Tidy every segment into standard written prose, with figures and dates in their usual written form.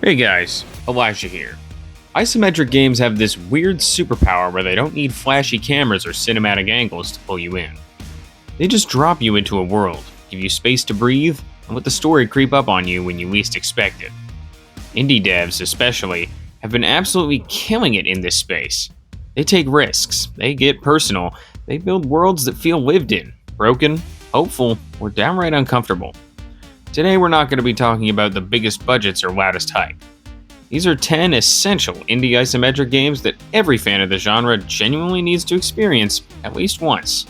Hey guys, Elijah here. Isometric games have this weird superpower where they don't need flashy cameras or cinematic angles to pull you in. They just drop you into a world, give you space to breathe, and let the story creep up on you when you least expect it. Indie devs, especially, have been absolutely killing it in this space. They take risks, they get personal, they build worlds that feel lived in, broken, hopeful, or downright uncomfortable. Today we're not going to be talking about the biggest budgets or loudest hype. These are 10 essential indie isometric games that every fan of the genre genuinely needs to experience at least once.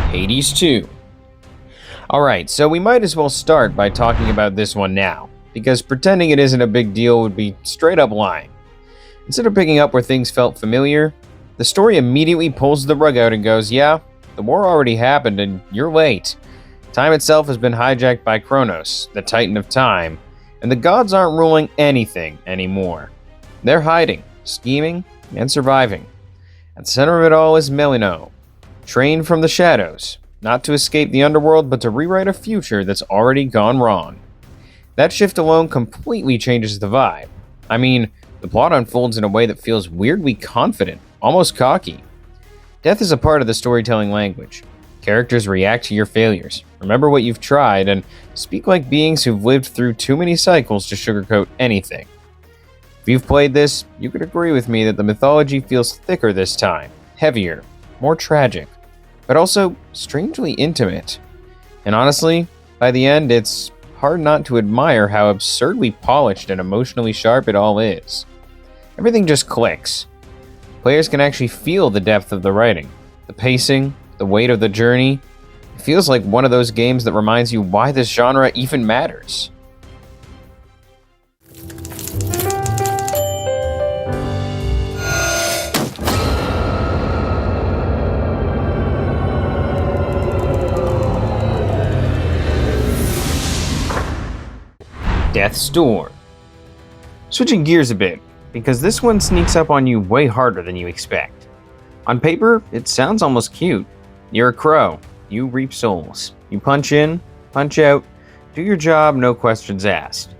Hades 2. Alright, so we might as well start by talking about this one now, because pretending it isn't a big deal would be straight up lying. Instead of picking up where things felt familiar, the story immediately pulls the rug out and goes, yeah, the war already happened and you're late. Time itself has been hijacked by Kronos, the Titan of Time, and the gods aren't ruling anything anymore. They're hiding, scheming, and surviving. At the center of it all is Melino, trained from the shadows, not to escape the underworld, but to rewrite a future that's already gone wrong. That shift alone completely changes the vibe. I mean, the plot unfolds in a way that feels weirdly confident, almost cocky. Death is a part of the storytelling language. Characters react to your failures, remember what you've tried, and speak like beings who've lived through too many cycles to sugarcoat anything. If you've played this, you could agree with me that the mythology feels thicker this time, heavier, more tragic, but also strangely intimate. And honestly, by the end, it's hard not to admire how absurdly polished and emotionally sharp it all is. Everything just clicks. Players can actually feel the depth of the writing, the pacing, the weight of the journey. It feels like one of those games that reminds you why this genre even matters. Death's Door. Switching gears a bit, because this one sneaks up on you way harder than you expect. On paper, it sounds almost cute. You're a crow, you reap souls. You punch in, punch out, do your job, no questions asked.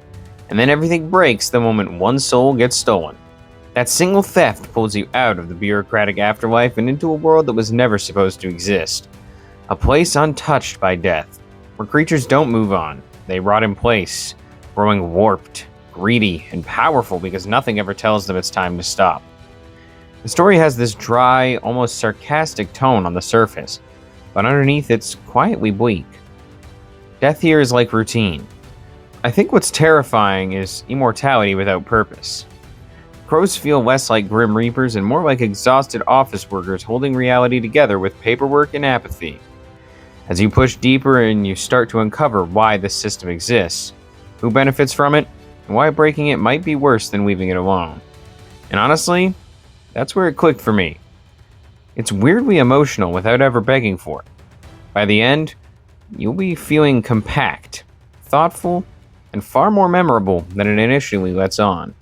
And then everything breaks the moment one soul gets stolen. That single theft pulls you out of the bureaucratic afterlife and into a world that was never supposed to exist. A place untouched by death, where creatures don't move on, they rot in place, growing warped, greedy, and powerful because nothing ever tells them it's time to stop. The story has this dry, almost sarcastic tone on the surface, but underneath it's quietly bleak. Death here is like routine. I think what's terrifying is immortality without purpose. Crows feel less like grim reapers and more like exhausted office workers holding reality together with paperwork and apathy. As you push deeper and you start to uncover why this system exists, who benefits from it, and why breaking it might be worse than leaving it alone. And honestly, that's where it clicked for me. It's weirdly emotional without ever begging for it. By the end, you'll be feeling compact, thoughtful, and far more memorable than it initially lets on.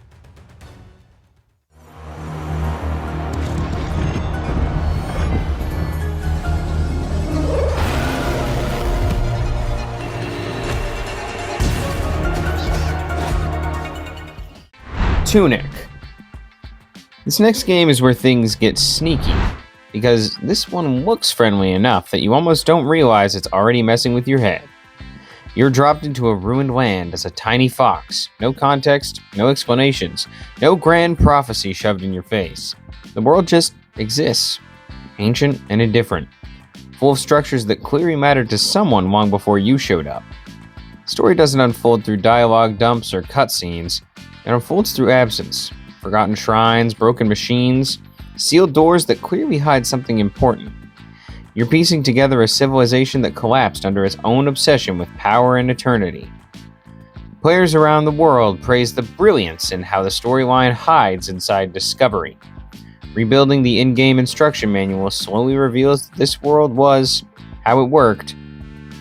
Tunic. This next game is where things get sneaky, because this one looks friendly enough that you almost don't realize it's already messing with your head. You're dropped into a ruined land as a tiny fox, no context, no explanations, no grand prophecy shoved in your face. The world just exists, ancient and indifferent, full of structures that clearly mattered to someone long before you showed up. The story doesn't unfold through dialogue dumps or cutscenes. It unfolds through absence, forgotten shrines, broken machines, sealed doors that clearly hide something important. You're piecing together a civilization that collapsed under its own obsession with power and eternity. Players around the world praise the brilliance in how the storyline hides inside discovery. Rebuilding the in-game instruction manual slowly reveals that this world was, how it worked,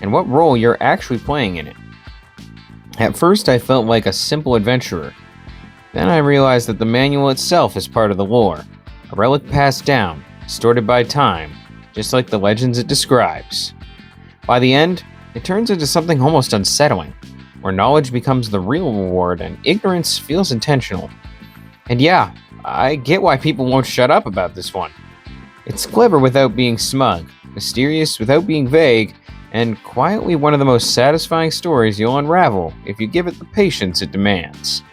and what role you're actually playing in it. At first, I felt like a simple adventurer, Then I realized that the manual itself is part of the lore, a relic passed down, distorted by time, just like the legends it describes. By the end, it turns into something almost unsettling, where knowledge becomes the real reward and ignorance feels intentional. And yeah, I get why people won't shut up about this one. It's clever without being smug, mysterious without being vague, and quietly one of the most satisfying stories you'll unravel if you give it the patience it demands.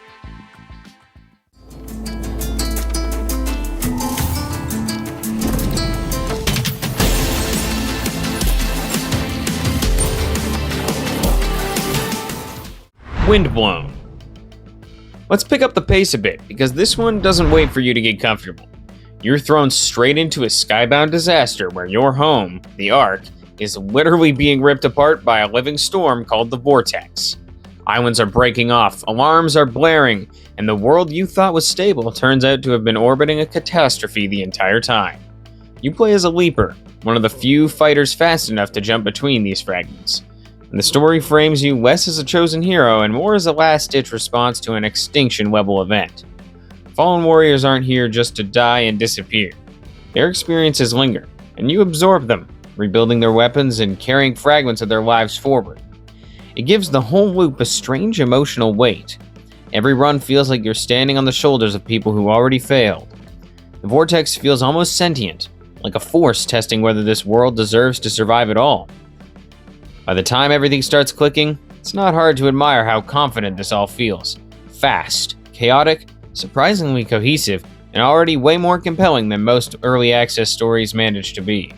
Windblown. Let's pick up the pace a bit, because this one doesn't wait for you to get comfortable. You're thrown straight into a skybound disaster where your home, the Ark, is literally being ripped apart by a living storm called the Vortex. Islands are breaking off, alarms are blaring, and the world you thought was stable turns out to have been orbiting a catastrophe the entire time. You play as a leaper, one of the few fighters fast enough to jump between these fragments. And the story frames you less as a chosen hero and more as a last-ditch response to an extinction-level event. Fallen warriors aren't here just to die and disappear. Their experiences linger, and you absorb them, rebuilding their weapons and carrying fragments of their lives forward. It gives the whole loop a strange emotional weight. Every run feels like you're standing on the shoulders of people who already failed. The Vortex feels almost sentient, like a force testing whether this world deserves to survive at all. By the time everything starts clicking, it's not hard to admire how confident this all feels. Fast, chaotic, surprisingly cohesive, and already way more compelling than most early access stories manage to be.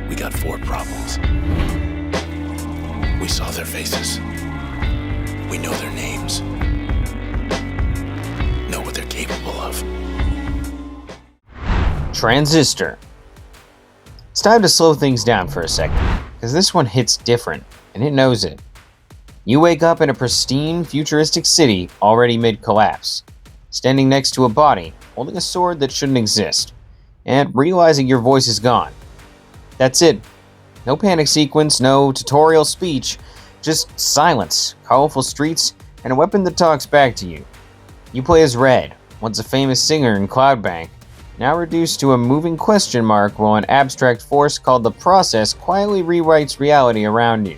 We got 4 problems. We saw their faces. We know their names. Know what they're capable of. Transistor. It's time to slow things down for a second, because this one hits different, and it knows it. You wake up in a pristine, futuristic city already mid-collapse, standing next to a body, holding a sword that shouldn't exist, and realizing your voice is gone. That's it. No panic sequence, no tutorial speech, just silence, colorful streets, and a weapon that talks back to you. You play as Red, once a famous singer in Cloudbank, now reduced to a moving question mark while an abstract force called the Process quietly rewrites reality around you.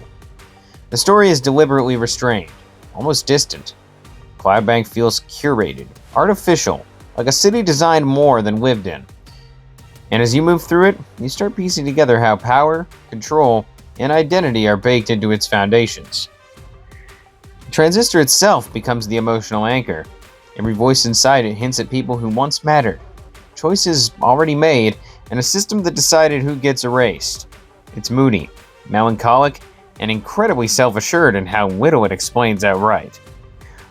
The story is deliberately restrained, almost distant. Cloudbank feels curated, artificial, like a city designed more than lived in. And as you move through it, you start piecing together how power, control, and identity are baked into its foundations. Transistor itself becomes the emotional anchor. Every voice inside it hints at people who once mattered, choices already made, and a system that decided who gets erased. It's moody, melancholic, and incredibly self-assured in how little it explains outright.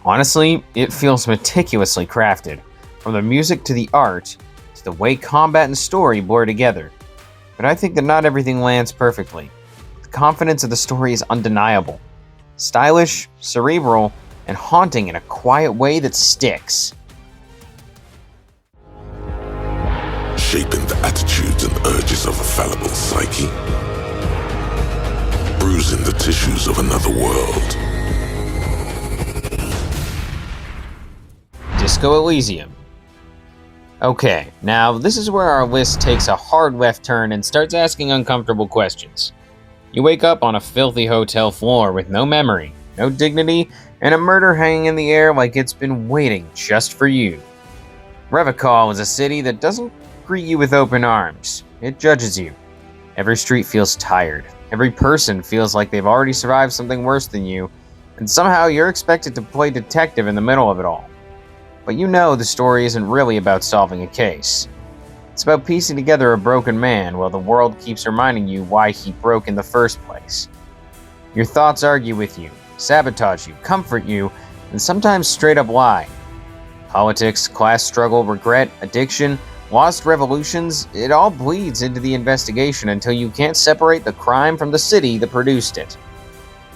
Honestly, it feels meticulously crafted, from the music to the art, to the way combat and story blur together. But I think that not everything lands perfectly. The confidence of the story is undeniable. Stylish, cerebral, and haunting in a quiet way that sticks. Shaping the attitudes and urges of a fallible psyche, bruising the tissues of another world. Disco Elysium. Okay, now this is where our list takes a hard left turn and starts asking uncomfortable questions. You wake up on a filthy hotel floor with no memory, no dignity, and a murder hanging in the air like it's been waiting just for you. Revachol is a city that doesn't greet you with open arms. It judges you. Every street feels tired. Every person feels like they've already survived something worse than you, and somehow you're expected to play detective in the middle of it all. But you know the story isn't really about solving a case. It's about piecing together a broken man while the world keeps reminding you why he broke in the first place. Your thoughts argue with you, sabotage you, comfort you, and sometimes straight up lie. Politics, class struggle, regret, addiction, lost revolutions, it all bleeds into the investigation until you can't separate the crime from the city that produced it.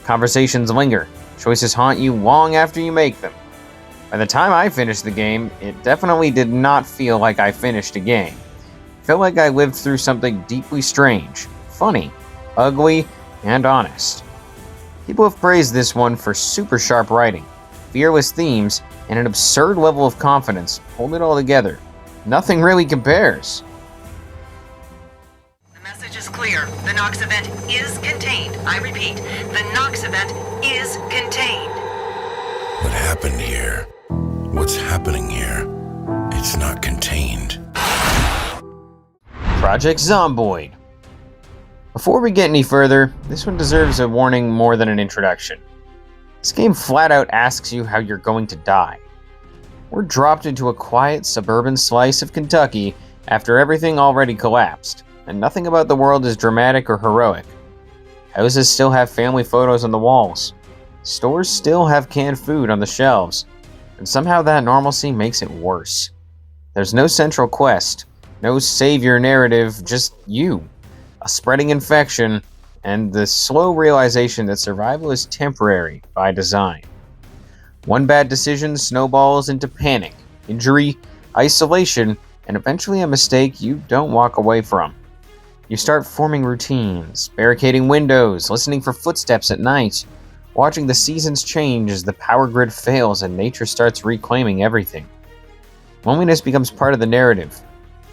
Conversations linger, choices haunt you long after you make them. By the time I finished the game, it definitely did not feel like I finished a game. It felt like I lived through something deeply strange, funny, ugly, and honest. People have praised this one for super sharp writing, fearless themes, and an absurd level of confidence. Hold it all together. Nothing really compares. The message is clear. The Nox event is contained. I repeat, the Nox event is contained. What happened here? What's happening here? It's not contained. Project Zomboid. Before we get any further, this one deserves a warning more than an introduction. This game flat out asks you how you're going to die. We're dropped into a quiet suburban slice of Kentucky after everything already collapsed, and nothing about the world is dramatic or heroic. Houses still have family photos on the walls. Stores still have canned food on the shelves, and somehow that normalcy makes it worse. There's no central quest, no savior narrative, just you, a spreading infection, and the slow realization that survival is temporary by design. One bad decision snowballs into panic, injury, isolation, and eventually a mistake you don't walk away from. You start forming routines, barricading windows, listening for footsteps at night, watching the seasons change as the power grid fails and nature starts reclaiming everything. Loneliness becomes part of the narrative.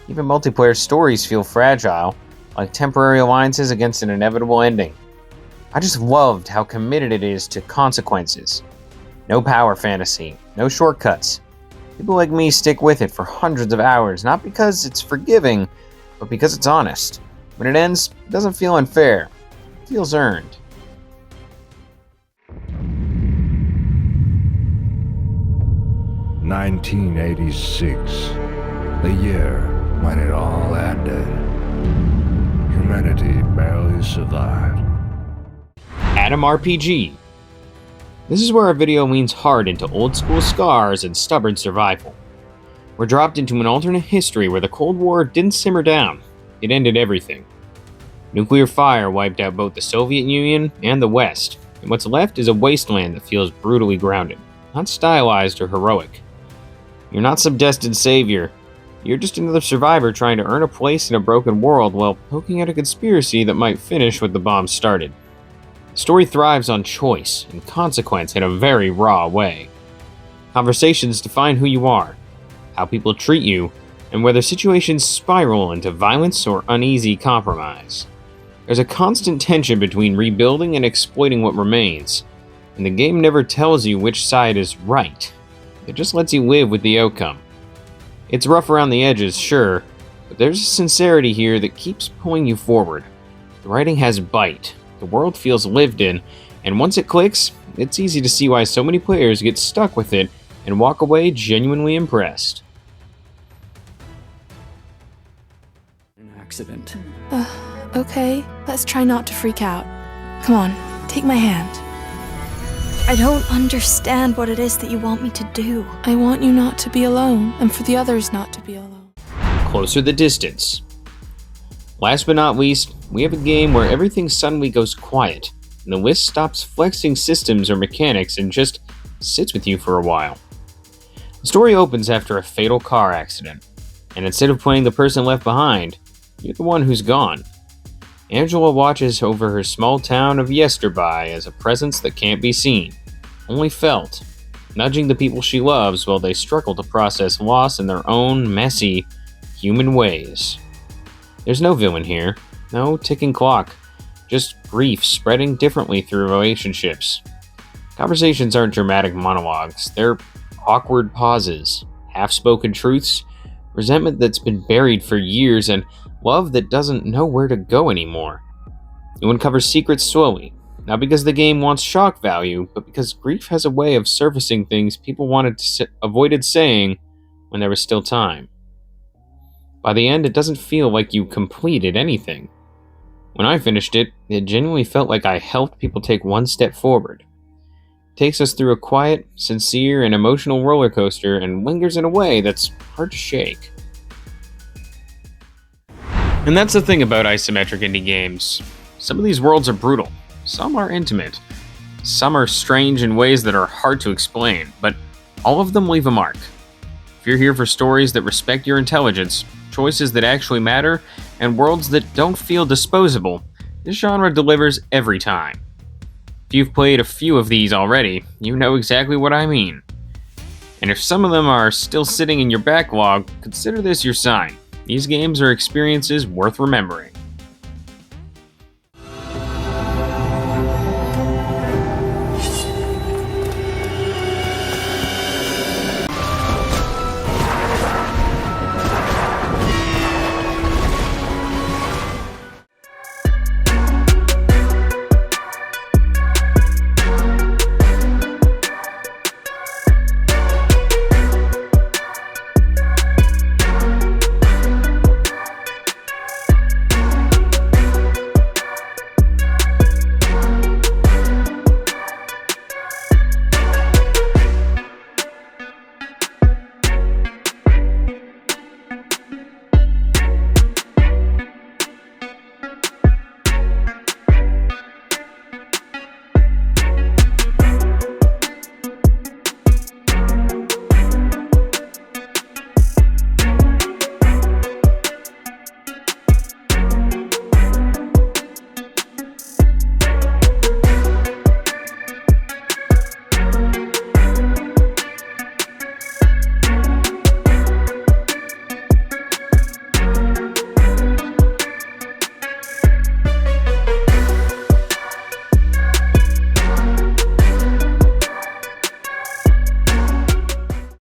Even multiplayer stories feel fragile, like temporary alliances against an inevitable ending. I just loved how committed it is to consequences. No power fantasy, no shortcuts. People like me stick with it for hundreds of hours, not because it's forgiving, but because it's honest. When it ends, it doesn't feel unfair. It feels earned. "1986, the year when it all ended. Humanity barely survived." Atom RPG. This is where our video leans hard into old school scars and stubborn survival. We're dropped into an alternate history where the Cold War didn't simmer down, it ended everything. Nuclear fire wiped out both the Soviet Union and the West, and what's left is a wasteland that feels brutally grounded, not stylized or heroic. You're not some destined savior. You're just another survivor trying to earn a place in a broken world while poking at a conspiracy that might finish what the bomb started. The story thrives on choice and consequence in a very raw way. Conversations define who you are, how people treat you, and whether situations spiral into violence or uneasy compromise. There's a constant tension between rebuilding and exploiting what remains, and the game never tells you which side is right. It just lets you live with the outcome. It's rough around the edges, sure, but there's a sincerity here that keeps pulling you forward. The writing has bite, the world feels lived in, and once it clicks, it's easy to see why so many players get stuck with it and walk away genuinely impressed. An accident. Okay, let's try not to freak out. Come on, take my hand. I don't understand what it is that you want me to do. I want you not to be alone, and for the others not to be alone. Closer the distance. Last but not least, we have a game where everything suddenly goes quiet, and the list stops flexing systems or mechanics and just sits with you for a while. The story opens after a fatal car accident, and instead of playing the person left behind, you're the one who's gone. Angela watches over her small town of yesterby as a presence that can't be seen, only felt, nudging the people she loves while they struggle to process loss in their own messy, human ways. There's no villain here, no ticking clock, just grief spreading differently through relationships. Conversations aren't dramatic monologues, they're awkward pauses, half-spoken truths, resentment that's been buried for years, and love that doesn't know where to go anymore. You uncover secrets slowly, not because the game wants shock value, but because grief has a way of surfacing things people avoided saying when there was still time. By the end, it doesn't feel like you completed anything. When I finished it, it genuinely felt like I helped people take one step forward. It takes us through a quiet, sincere, and emotional roller coaster and lingers in a way that's hard to shake. And that's the thing about isometric indie games. Some of these worlds are brutal, some are intimate, some are strange in ways that are hard to explain, but all of them leave a mark. If you're here for stories that respect your intelligence, choices that actually matter, and worlds that don't feel disposable, this genre delivers every time. If you've played a few of these already, you know exactly what I mean. And if some of them are still sitting in your backlog, consider this your sign. These games are experiences worth remembering.